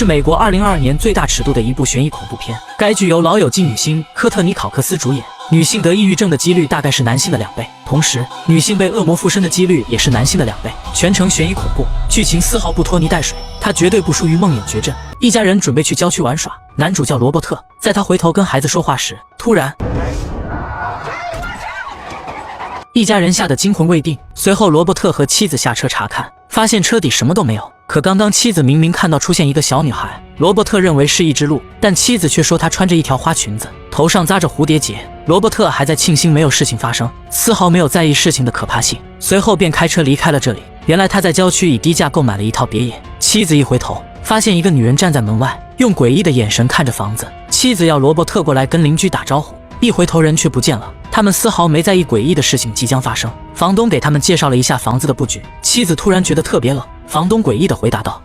是美国2022年最大尺度的一部悬疑恐怖片。该剧由老友记女星科特妮·考克斯主演。女性得抑郁症的几率大概是男性的2倍，同时女性被恶魔附身的几率也是男性的2倍。全程悬疑恐怖，剧情丝毫不拖泥带水，它绝对不输于梦魇绝症。一家人准备去郊区玩耍，男主叫罗伯特，在他回头跟孩子说话时，突然一家人吓得惊魂未定。随后罗伯特和妻子下车查看，发现车底什么都没有。可刚刚妻子明明看到出现一个小女孩，罗伯特认为是一只鹿，但妻子却说她穿着一条花裙子，头上扎着蝴蝶结。罗伯特还在庆幸没有事情发生，丝毫没有在意事情的可怕性，随后便开车离开了这里。原来他在郊区以低价购买了一套别野。妻子一回头，发现一个女人站在门外，用诡异的眼神看着房子。妻子要罗伯特过来跟邻居打招呼，一回头人却不见了。他们丝毫没在意诡异的事情即将发生。房东给他们介绍了一下房子的布局，妻子突然觉得特别冷。房东诡异地回答道，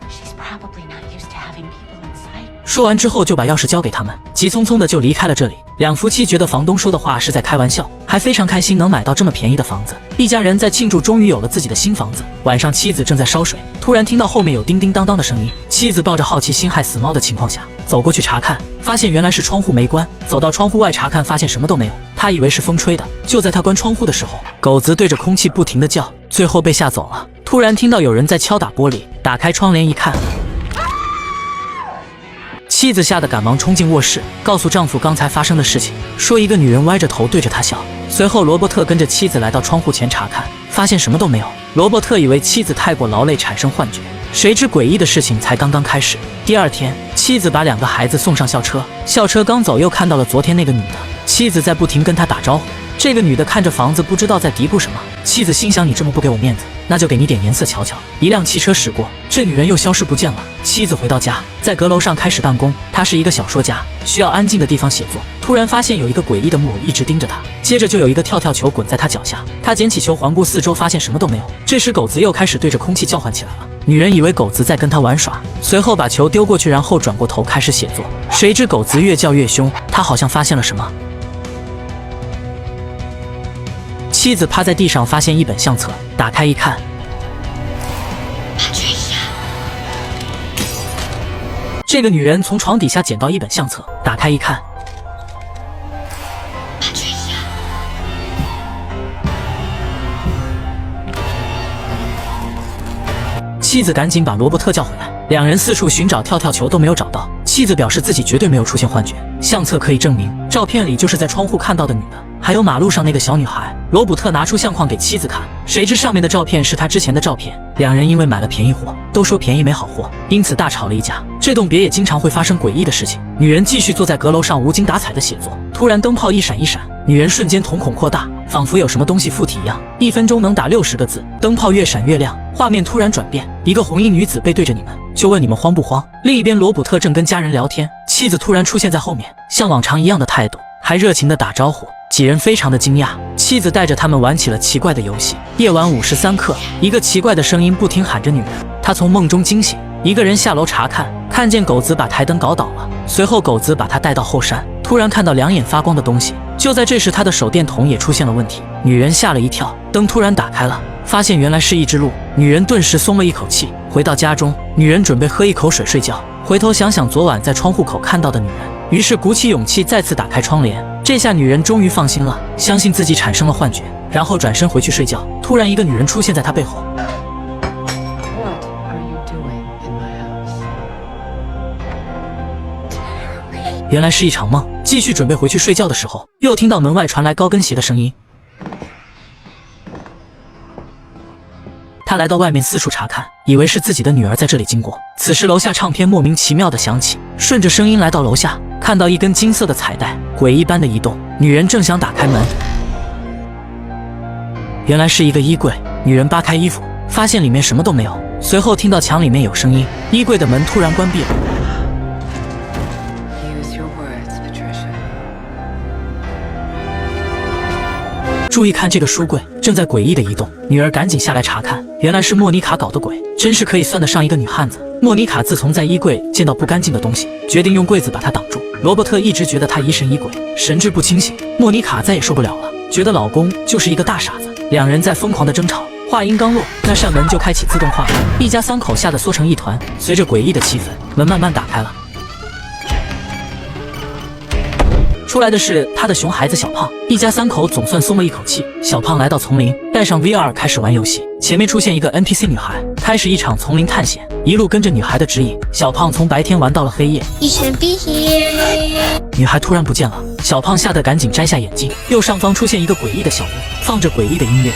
说完之后就把钥匙交给他们，急匆匆的就离开了这里。两夫妻觉得房东说的话是在开玩笑，还非常开心能买到这么便宜的房子。一家人在庆祝终于有了自己的新房子。晚上妻子正在烧水，突然听到后面有叮叮当当的声音。妻子抱着好奇心害死猫的情况下走过去查看，发现原来是窗户没关。走到窗户外查看，发现什么都没有，他以为是风吹的。就在他关窗户的时候，狗子对着空气不停地叫，最后被吓走了。突然听到有人在敲打玻璃，打开窗帘一看，妻子吓得赶忙冲进卧室，告诉丈夫刚才发生的事情，说一个女人歪着头对着他笑。随后罗伯特跟着妻子来到窗户前查看，发现什么都没有。罗伯特以为妻子太过劳累产生幻觉，谁知诡异的事情才刚刚开始。第二天，妻子把2个孩子送上校车，校车刚走又看到了昨天那个女的。妻子在不停跟她打招呼，这个女的看着房子不知道在嘀咕什么。妻子心想，你这么不给我面子，那就给你点颜色瞧瞧。一辆汽车驶过，这女人又消失不见了。妻子回到家，在阁楼上开始办公。她是一个小说家，需要安静的地方写作。突然发现有一个诡异的木偶一直盯着她，接着就有一个跳跳球滚在她脚下。她捡起球环顾四周，发现什么都没有。这时狗子又开始对着空气叫唤起来了。女人以为狗子在跟她玩耍，随后把球丢过去，然后转过头开始写作。谁知狗子越叫越凶，她好像发现了什么。妻子趴在地上，发现一本相册，打开一看，这个女人从床底下捡到一本相册，打开一看，妻子赶紧把罗伯特叫回来，两人四处寻找跳跳球都没有找到。妻子表示自己绝对没有出现幻觉，相册可以证明照片里就是在窗户看到的女的，还有马路上那个小女孩。罗伯特拿出相框给妻子看，谁知上面的照片是他之前的照片。两人因为买了便宜货，都说便宜没好货，因此大吵了一架。这栋别野经常会发生诡异的事情。女人继续坐在阁楼上无精打采的写作，突然灯泡一闪一闪，女人瞬间瞳孔扩大，仿佛有什么东西附体一样，1分钟能打60个字。灯泡越闪越亮，画面突然转变，一个红衣女子背对着你们，就问你们慌不慌。另一边罗伯特正跟家人聊天，妻子突然出现在后面，像往常一样的态度，还热情的打招呼。几人非常的惊讶，妻子带着他们玩起了奇怪的游戏。夜晚53刻，一个奇怪的声音不停喊着女人，她从梦中惊醒，一个人下楼查看，看见狗子把台灯搞倒了，随后狗子把他带到后山，突然看到2眼发光的东西。就在这时，他的手电筒也出现了问题，女人吓了一跳，灯突然打开了，发现原来是一只鹿。女人顿时松了一口气。回到家中，女人准备喝一口水睡觉，回头想想昨晚在窗户口看到的女人，于是鼓起勇气再次打开窗帘。这下女人终于放心了，相信自己产生了幻觉，然后转身回去睡觉。突然一个女人出现在她背后，原来是一场梦。继续准备回去睡觉的时候，又听到门外传来高跟鞋的声音。他来到外面四处查看，以为是自己的女儿在这里经过。此时楼下唱片莫名其妙的响起，顺着声音来到楼下，看到一根金色的彩带诡异般的移动。女人正想打开门，原来是一个衣柜。女人扒开衣服，发现里面什么都没有，随后听到墙里面有声音，衣柜的门突然关闭了。注意看，这个书柜正在诡异的移动。女儿赶紧下来查看，原来是莫妮卡搞的鬼，真是可以算得上一个女汉子。莫妮卡自从在衣柜见到不干净的东西，决定用柜子把它挡住。罗伯特一直觉得她疑神疑鬼，神志不清醒。莫妮卡再也受不了了，觉得老公就是一个大傻子。两人在疯狂的争吵。话音刚落，那扇门就开启自动化门，一家三口吓得缩成一团。随着诡异的气氛，门慢慢打开了。出来的是他的熊孩子小胖，一家三口总算松了一口气。小胖来到丛林，带上 VR 开始玩游戏。前面出现一个 NPC 女孩，开始一场丛林探险，一路跟着女孩的指引。小胖从白天玩到了黑夜，女孩突然不见了，小胖吓得赶紧摘下眼镜。右上方出现一个诡异的小屋，放着诡异的音乐。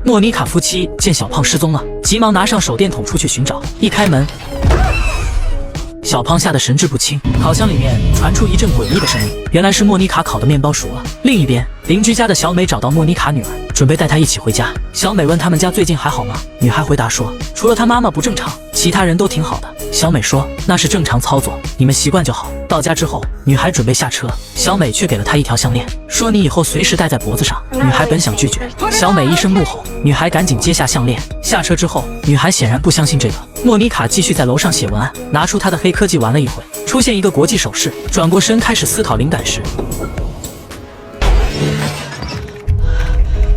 莫妮卡夫妻见小胖失踪了，急忙拿上手电筒出去寻找。一开门，小胖吓得神志不清，烤箱里面传出一阵诡异的声音，原来是莫妮卡烤的面包熟了。另一边，邻居家的小美找到莫妮卡女儿，准备带她一起回家。小美问他们家最近还好吗？女孩回答说，除了她妈妈不正常，其他人都挺好的。小美说，那是正常操作，你们习惯就好。到家之后，女孩准备下车，小美却给了她一条项链，说你以后随时戴在脖子上。女孩本想拒绝，小美一声怒吼，女孩赶紧接下项链。下车之后，女孩显然不相信这个。莫妮卡继续在楼上写文案，拿出她的黑科技玩了一会，出现一个国际手势，转过身开始思考灵感时，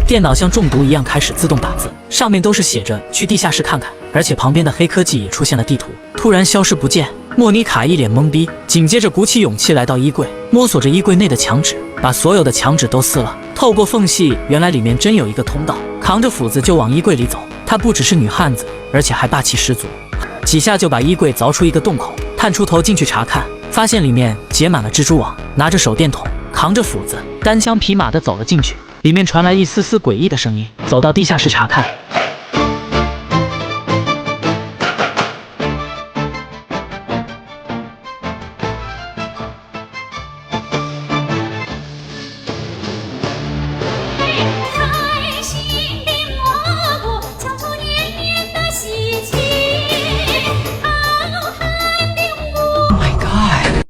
电脑像中毒一样开始自动打字，上面都是写着去地下室看看，而且旁边的黑科技也出现了地图，突然消失不见。莫妮卡一脸懵逼，紧接着鼓起勇气来到衣柜，摸索着衣柜内的墙纸，把所有的墙纸都撕了。透过缝隙，原来里面真有一个通道，扛着斧子就往衣柜里走。她不只是女汉子，而且还霸气十足，几下就把衣柜凿出一个洞口，探出头进去查看，发现里面结满了蜘蛛网，拿着手电筒，扛着斧子，单枪匹马地走了进去。里面传来一丝丝诡异的声音，走到地下室查看。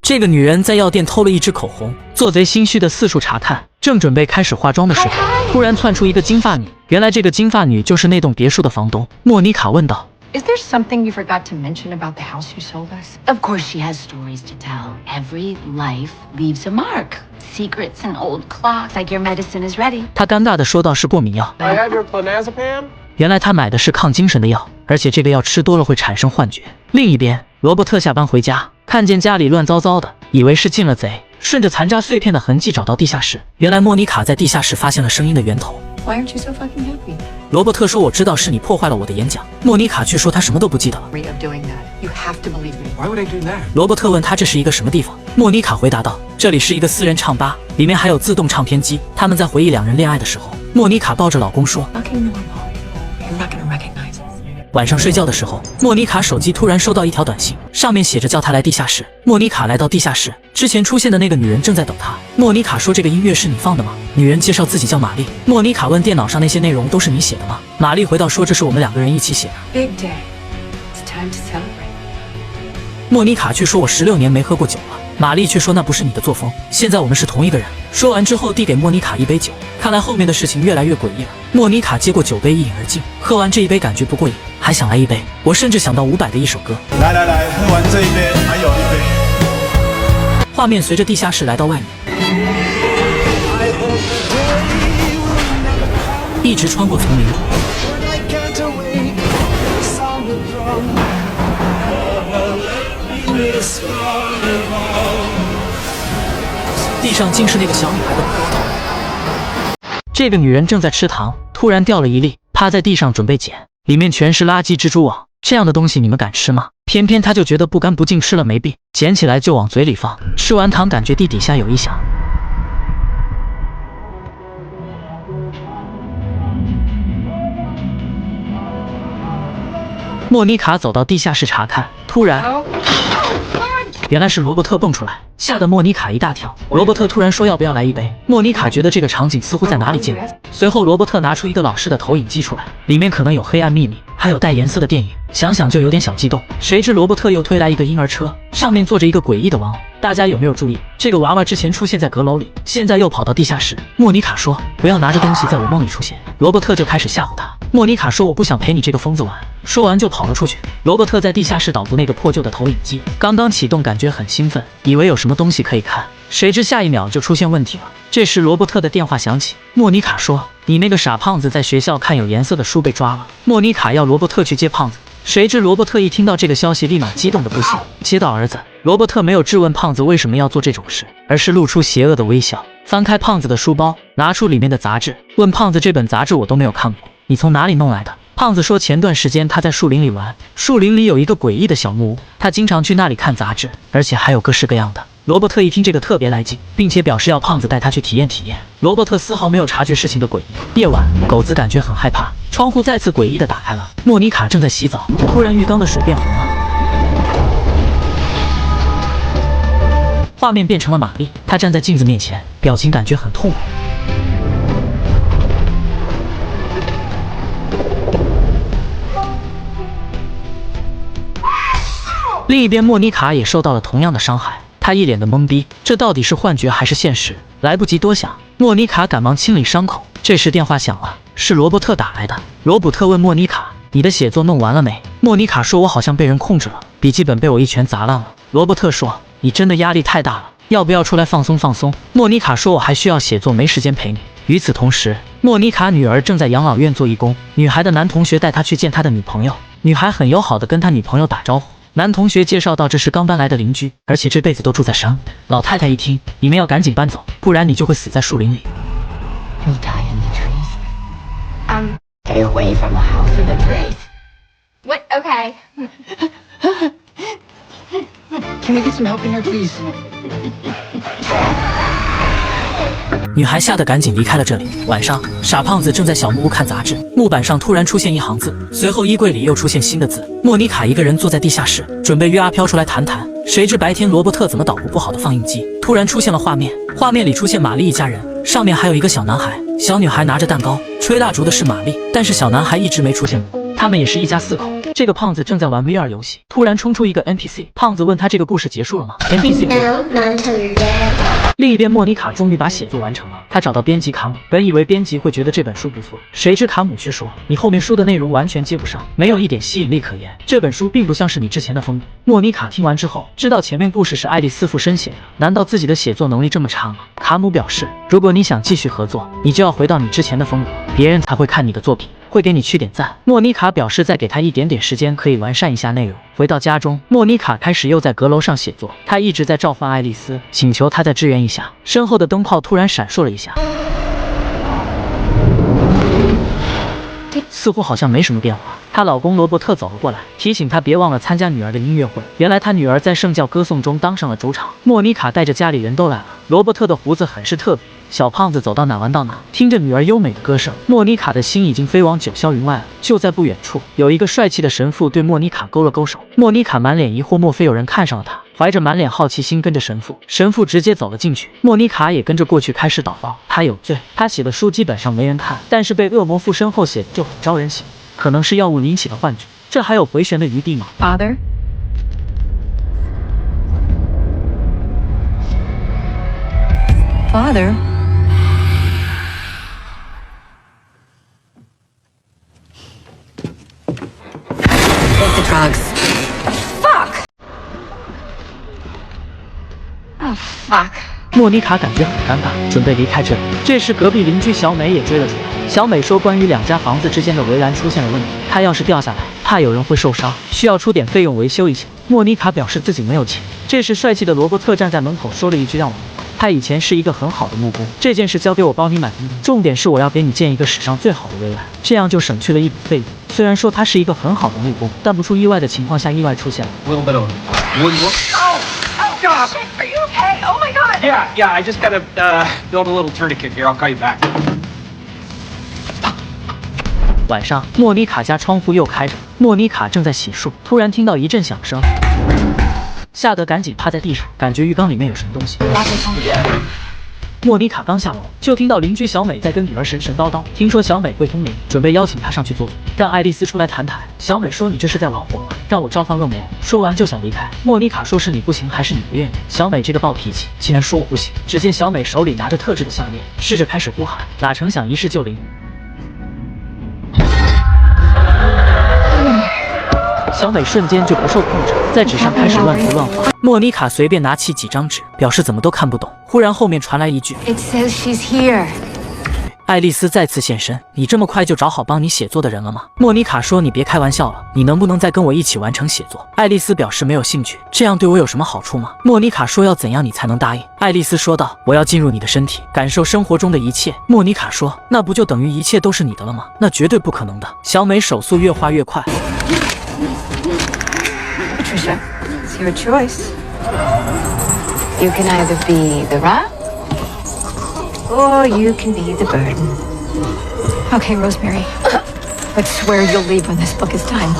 这个女人在药店偷了一支口红，做贼心虚的四处查看，正准备开始化妆的时候，突然窜出一个金发女。原来这个金发女就是那栋别墅的房东。莫妮卡问道 Is there something you forgot to mention about the house you sold us? Of course she has stories to tell. Every life leaves a mark. Secrets and old clocks, like your medicine is ready. 她尴尬地说道是过敏药。 I have your clonazepam? 原来她买的是抗精神的药，而且这个药吃多了会产生幻觉。另一边，罗伯特下班回家，看见家里乱糟糟的，以为是进了贼，顺着残渣碎片的痕迹找到地下室。原来莫妮卡在地下室发现了声音的源头。Why aren't you so fucking happy? 罗伯特说我知道是你破坏了我的演讲。莫妮卡却说她什么都不记得了。 Of doing that. You have to believe me. Why would I do that? 罗伯特问他这是一个什么地方，莫妮卡回答道，这里是一个私人唱吧，里面还有自动唱片机。他们在回忆两人恋爱的时候，莫妮卡抱着老公说 Fucking normal. You're not gonna recognize us. 晚上睡觉的时候，莫妮卡手机突然收到一条短信，上面写着叫她来地下室。莫妮卡来到地下室，之前出现的那个女人正在等她。莫妮卡说这个音乐是你放的吗？女人介绍自己叫玛丽。莫妮卡问电脑上那些内容都是你写的吗？玛丽回道说这是我们两个人一起写的。 Big day. It's time to celebrate. 莫妮卡却说我16年没喝过酒了。玛丽却说那不是你的作风，现在我们是同一个人。说完之后递给莫妮卡一杯酒，看来后面的事情越来越诡异了。莫妮卡接过酒杯一饮而尽，喝完这一杯感觉不过瘾，还想来一杯。我甚至想到伍佰的一首歌。来来来，喝完这一杯，还有一杯。画面随着地下室来到外面，一直穿过丛林。地上竟是那个小女孩的骷髅头。这个女人正在吃糖，突然掉了一粒，趴在地上准备捡，里面全是垃圾蜘蛛网。这样的东西你们敢吃吗？偏偏她就觉得不干不净，吃了没病，捡起来就往嘴里放。吃完糖，感觉地底下有异响。莫妮卡走到地下室查看，突然。原来是罗伯特蹦出来，吓得莫妮卡一大跳。罗伯特突然说要不要来一杯，莫妮卡觉得这个场景似乎在哪里见过。随后罗伯特拿出一个老式的投影机出来，里面可能有黑暗秘密，还有带颜色的电影，想想就有点小激动。谁知罗伯特又推来一个婴儿车，上面坐着一个诡异的娃娃。大家有没有注意，这个娃娃之前出现在阁楼里，现在又跑到地下室。莫妮卡说不要拿着东西在我梦里出现，罗伯特就开始吓唬他。莫妮卡说我不想陪你这个疯子玩，说完就跑了出去。罗伯特在地下室捣鼓那个破旧的投影机，刚刚启动，感觉很兴奋，以为有什么东西可以看，谁知下一秒就出现问题了。这时罗伯特的电话响起，莫妮卡说：“你那个傻胖子在学校看有颜色的书被抓了。”莫妮卡要罗伯特去接胖子。谁知罗伯特一听到这个消息，立马激动的不行。接到儿子，罗伯特没有质问胖子为什么要做这种事，而是露出邪恶的微笑，翻开胖子的书包，拿出里面的杂志，问胖子：“这本杂志我都没有看过，你从哪里弄来的？”胖子说：“前段时间他在树林里玩，树林里有一个诡异的小木屋，他经常去那里看杂志，而且还有各式各样的。”罗伯特一听这个特别来劲，并且表示要胖子带他去体验体验。罗伯特丝毫没有察觉事情的诡异。夜晚，狗子感觉很害怕，窗户再次诡异的打开了。莫妮卡正在洗澡，突然浴缸的水变红了，画面变成了玛丽，她站在镜子面前，表情感觉很痛苦。另一边，莫妮卡也受到了同样的伤害。他一脸的懵逼，这到底是幻觉还是现实？来不及多想，莫妮卡赶忙清理伤口。这时电话响了，是罗伯特打来的。罗伯特问莫妮卡：“你的写作弄完了没？”莫妮卡说：“我好像被人控制了，笔记本被我一拳砸烂了。”罗伯特说：“你真的压力太大了，要不要出来放松放松？”莫妮卡说：“我还需要写作，没时间陪你。”与此同时，莫妮卡女儿正在养老院做义工，女孩的男同学带她去见他的女朋友，女孩很友好的跟他女朋友打招呼。男同学介绍到这是刚搬来的邻居，而且这辈子都住在山里。老太太一听，你们要赶紧搬走，不然你就会死在树林里。 You'll die in the trees. Stay away from the house in the trees. What? Okay. Can we get some help in here, please? 女孩吓得赶紧离开了这里。晚上，傻胖子正在小木屋看杂志，木板上突然出现一行字，随后衣柜里又出现新的字。莫妮卡一个人坐在地下室，准备约阿飘出来谈谈。谁知白天罗伯特怎么捣鼓不好的放映机，突然出现了画面，画面里出现玛丽一家人，上面还有一个小男孩，小女孩拿着蛋糕，吹蜡烛的是玛丽，但是小男孩一直没出现过。他们也是一家4口。这个胖子正在玩 VR 游戏，突然冲出一个 NPC， 胖子问他这个故事结束了吗 ？NPC 另一边，莫妮卡终于把写作完成了。她找到编辑卡姆，本以为编辑会觉得这本书不错，谁知卡姆却说：“你后面书的内容完全接不上，没有一点吸引力可言。这本书并不像是你之前的风格。”莫妮卡听完之后，知道前面故事是爱丽丝附身写的，难道自己的写作能力这么差吗？卡姆表示，如果你想继续合作，你就要回到你之前的风格，别人才会看你的作品，会给你去点赞。莫妮卡表示再给他一点点时间，可以完善一下内容。回到家中，莫妮卡开始又在阁楼上写作，她一直在召唤爱丽丝，请求她再支援一下。身后的灯泡突然闪烁了一下，似乎好像没什么变化。她老公罗伯特走了过来，提醒她别忘了参加女儿的音乐会。原来她女儿在圣教歌颂中当上了主场。莫妮卡带着家里人都来了。罗伯特的胡子很是特别，小胖子走到哪玩到哪，听着女儿优美的歌声，莫妮卡的心已经飞往九霄云外了。就在不远处，有一个帅气的神父对莫妮卡勾了勾手。莫妮卡满脸疑惑，莫非有人看上了她？怀着满脸好奇心跟着神父，神父直接走了进去。莫妮卡也跟着过去开始祷告。她有罪，她写的书基本上没人看，但是被恶魔附身后写的就很招人喜欢，可能是药物引起的幻觉，这还有回旋的余地吗 Father? Father? Take the drugs. Fuck! Oh, fuck. 莫妮卡感觉很尴尬，准备离开这里。这时隔壁邻居小美也追了出来。小美说，关于2家房子之间的围栏出现了问题，她要是掉下来，怕有人会受伤，需要出点费用维修一下。莫妮卡表示自己没有钱。这时帅气的罗伯特站在门口说了一句让我明白，他以前是一个很好的木工，这件事交给我帮你买，重点是我要给你建一个史上最好的围栏，这样就省去了一笔费用。虽然说他是一个很好的木工，但不出意外的情况下，意外出现了。A little bit of woodwork. Oh, God. Shit, are you okay? Oh, my God. Yeah, I just gotta build a little tourniquet here. I'll call you back. 晚上，莫妮卡家窗户又开着，莫妮卡正在洗漱，突然听到一阵响声，吓得赶紧趴在地上，感觉浴缸里面有什么东西。莫妮卡刚下楼，就听到邻居小美在跟女儿神神叨叨。听说小美会通灵，准备邀请她上去做主，让爱丽丝出来谈谈。小美说：“你这是在玩火吗？让我召唤恶魔。”说完就想离开。莫妮卡说：“是你不行，还是你不愿意？”小美这个暴脾气，竟然说我不行。只见小美手里拿着特制的项链，试着开始呼喊，哪成想一试就灵。小美瞬间就不受控制，在纸上开始乱涂乱画。莫妮卡随便拿起几张纸，表示怎么都看不懂。忽然后面传来一句 It says she's here. 爱丽丝再次现身，你这么快就找好帮你写作的人了吗？莫妮卡说，你别开玩笑了，你能不能再跟我一起完成写作？爱丽丝表示没有兴趣，这样对我有什么好处吗？莫妮卡说，要怎样你才能答应？爱丽丝说道，我要进入你的身体，感受生活中的一切。莫妮卡说，那不就等于一切都是你的了吗？那绝对不可能的。小美手速越画越快。Patricia, it's your choice. You can either be the rock, or you can be the burden. Okay, Rosemary. But swear you'll leave when this book is done.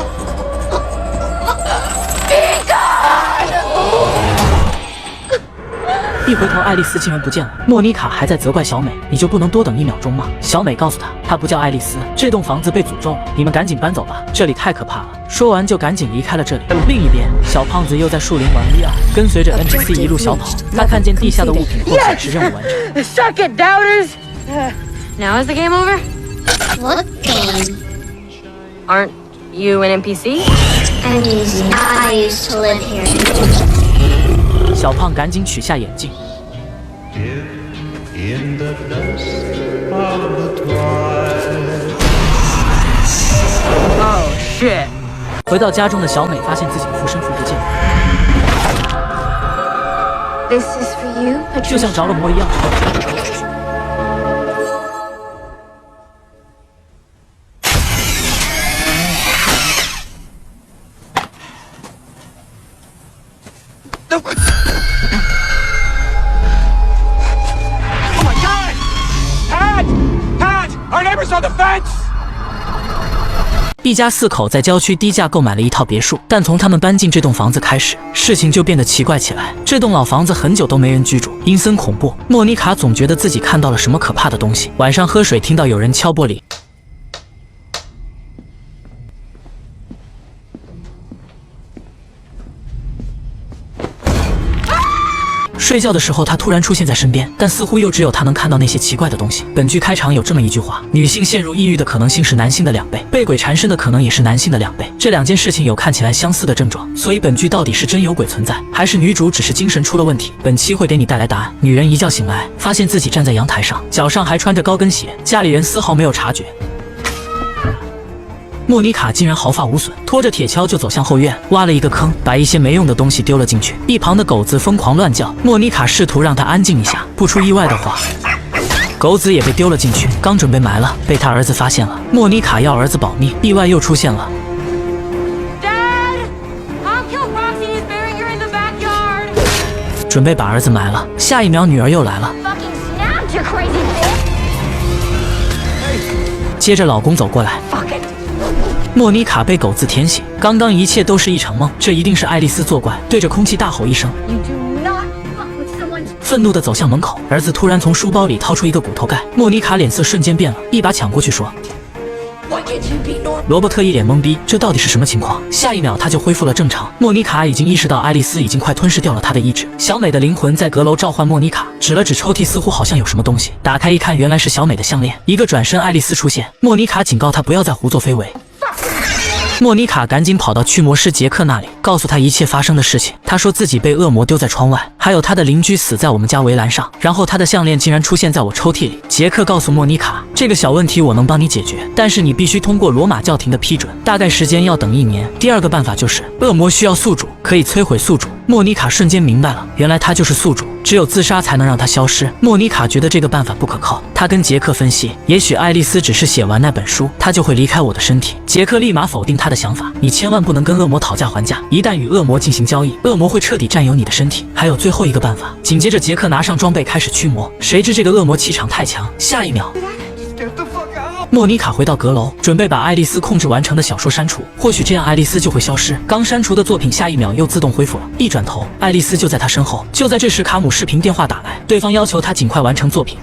一回头，爱丽丝竟然不见了。莫妮卡还在责怪小美：“你就不能多等1秒钟吗？”小美告诉她：“她不叫爱丽丝，这栋房子被诅咒了，你们赶紧搬走吧，这里太可怕了。”说完就赶紧离开了这里。另一边，小胖子又在树林玩 VR， 跟随着 NPC 一路小跑。他看见地下的物品，或许是任务完成。Suck it, doubters! Now is the game over? What game? Aren't you an NPC? Uneasy. I used to live here. 小胖赶紧取下眼镜。In the dusk of the twilight. Oh, shit. 回到家中的小美发现自己的护身符不见了， This is for you, 就像 Patricia. 着了魔一样。Oh my God! Pat! Pat! Our neighbors on the fence! 一家4口在郊区低价购买了一套别墅，但从他们搬进这栋房子开始，事情就变得奇怪起来。这栋老房子很久都没人居住，阴森恐怖。莫妮卡总觉得自己看到了什么可怕的东西。晚上喝水，听到有人敲玻璃。睡觉的时候，他突然出现在身边，但似乎又只有他能看到那些奇怪的东西。本剧开场有这么一句话：女性陷入抑郁的可能性是男性的2倍，被鬼缠身的可能也是男性的2倍。这2件事情有看起来相似的症状，所以本剧到底是真有鬼存在，还是女主只是精神出了问题？本期会给你带来答案。女人一觉醒来，发现自己站在阳台上，脚上还穿着高跟鞋，家里人丝毫没有察觉。莫妮卡竟然毫发无损，拖着铁锹就走向后院，挖了一个坑，把一些没用的东西丢了进去。一旁的狗子疯狂乱叫，莫妮卡试图让它安静一下。不出意外的话，狗子也被丢了进去，刚准备埋了，被他儿子发现了。莫妮卡要儿子保密，意外又出现了。Dad! I'll kill Roxy. He's burying her in the backyard. 准备把儿子埋了，下一秒女儿又来了。 Fucking snapped, you crazy bitch! 接着老公走过来。莫妮卡被狗子舔醒，刚刚一切都是一场梦，这一定是爱丽丝作怪，对着空气大吼一声， You do not fuck with someone's 愤怒地走向门口。儿子突然从书包里掏出一个骨头盖，莫妮卡脸色瞬间变了，一把抢过去说：“罗伯特一脸懵逼，这到底是什么情况？下一秒他就恢复了正常。莫妮卡已经意识到爱丽丝已经快吞噬掉了他的意志。小美的灵魂在阁楼召唤莫妮卡，指了指抽屉，似乎好像有什么东西。打开一看，原来是小美的项链。一个转身，爱丽丝出现，莫妮卡警告她不要再胡作非为。莫妮卡赶紧跑到驱魔师杰克那里，告诉他一切发生的事情。他说自己被恶魔丢在窗外，还有他的邻居死在我们家围栏上，然后他的项链竟然出现在我抽屉里。杰克告诉莫妮卡，这个小问题我能帮你解决，但是你必须通过罗马教廷的批准，大概时间要等1年。第二个办法就是恶魔需要宿主，可以摧毁宿主。莫妮卡瞬间明白了，原来他就是宿主，只有自杀才能让他消失。莫妮卡觉得这个办法不可靠，她跟杰克分析，也许爱丽丝只是写完那本书，她就会离开我的身体。杰克立马否定她的想法，你千万不能跟恶魔讨价还价，一旦与恶魔进行交易，恶魔会彻底占有你的身体。还有最后一个办法。紧接着杰克拿上装备开始驱魔，谁知这个恶魔气场太强，下一秒莫妮卡回到阁楼，准备把爱丽丝控制完成的小说删除，或许这样爱丽丝就会消失。刚删除的作品下一秒又自动恢复了，一转头，爱丽丝就在她身后。就在这时，卡姆视频电话打来，对方要求他尽快完成作品。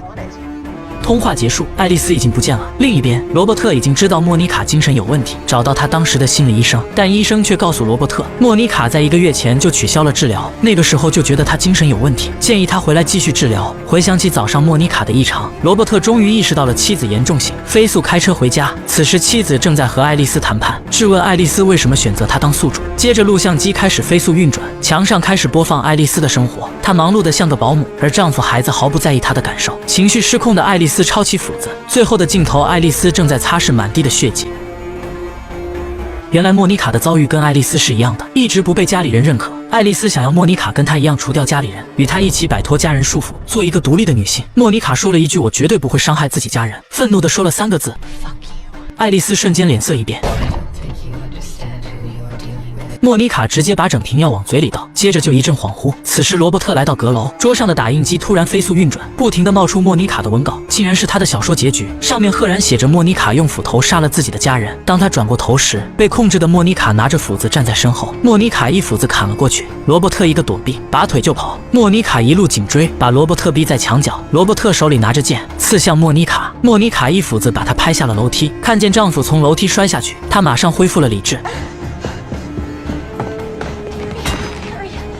通话结束，爱丽丝已经不见了。另一边，罗伯特已经知道莫妮卡精神有问题，找到他当时的心理医生，但医生却告诉罗伯特，莫妮卡在1个月前就取消了治疗，那个时候就觉得她精神有问题，建议他回来继续治疗。回想起早上莫妮卡的异常，罗伯特终于意识到了妻子严重性，飞速开车回家。此时妻子正在和爱丽丝谈判，质问爱丽丝为什么选择她当宿主。接着录像机开始飞速运转，墙上开始播放爱丽丝的生活，她忙碌得像个保姆，而丈夫孩子毫不在意她的感受。情绪失控的爱丽丝抄起斧子，最后的镜头，爱丽丝正在擦拭满地的血迹。原来莫妮卡的遭遇跟爱丽丝是一样的，一直不被家里人认可。爱丽丝想要莫妮卡跟她一样除掉家里人，与她一起摆脱家人束缚，做一个独立的女性。莫妮卡说了一句：“我绝对不会伤害自己家人。”愤怒地说了3个字。爱丽丝瞬间脸色一变。莫妮卡直接把整瓶药往嘴里倒，接着就一阵恍惚。此时罗伯特来到阁楼，桌上的打印机突然飞速运转，不停地冒出莫妮卡的文稿，竟然是他的小说结局，上面赫然写着莫妮卡用斧头杀了自己的家人。当他转过头时，被控制的莫妮卡拿着斧子站在身后，莫妮卡一斧子砍了过去，罗伯特一个躲避，拔腿就跑，莫妮卡一路紧追，把罗伯特逼在墙角。罗伯特手里拿着剑刺向莫妮卡，莫妮卡一斧子把她拍下了楼梯。看见丈夫从楼梯摔下去，她马上恢复了理智。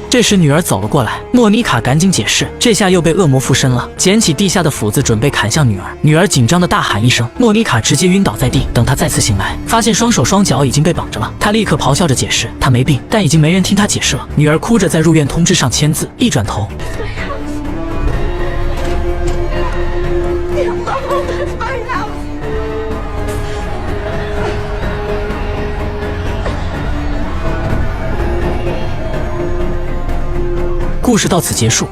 这时女儿走了过来，莫妮卡赶紧解释，这下又被恶魔附身了，捡起地下的斧子准备砍向女儿。女儿紧张的大喊一声，莫妮卡直接晕倒在地。等她再次醒来，发现双手双脚已经被绑着了，她立刻咆哮着解释她没病，但已经没人听她解释了。女儿哭着在入院通知上签字，一转头。故事到此结束。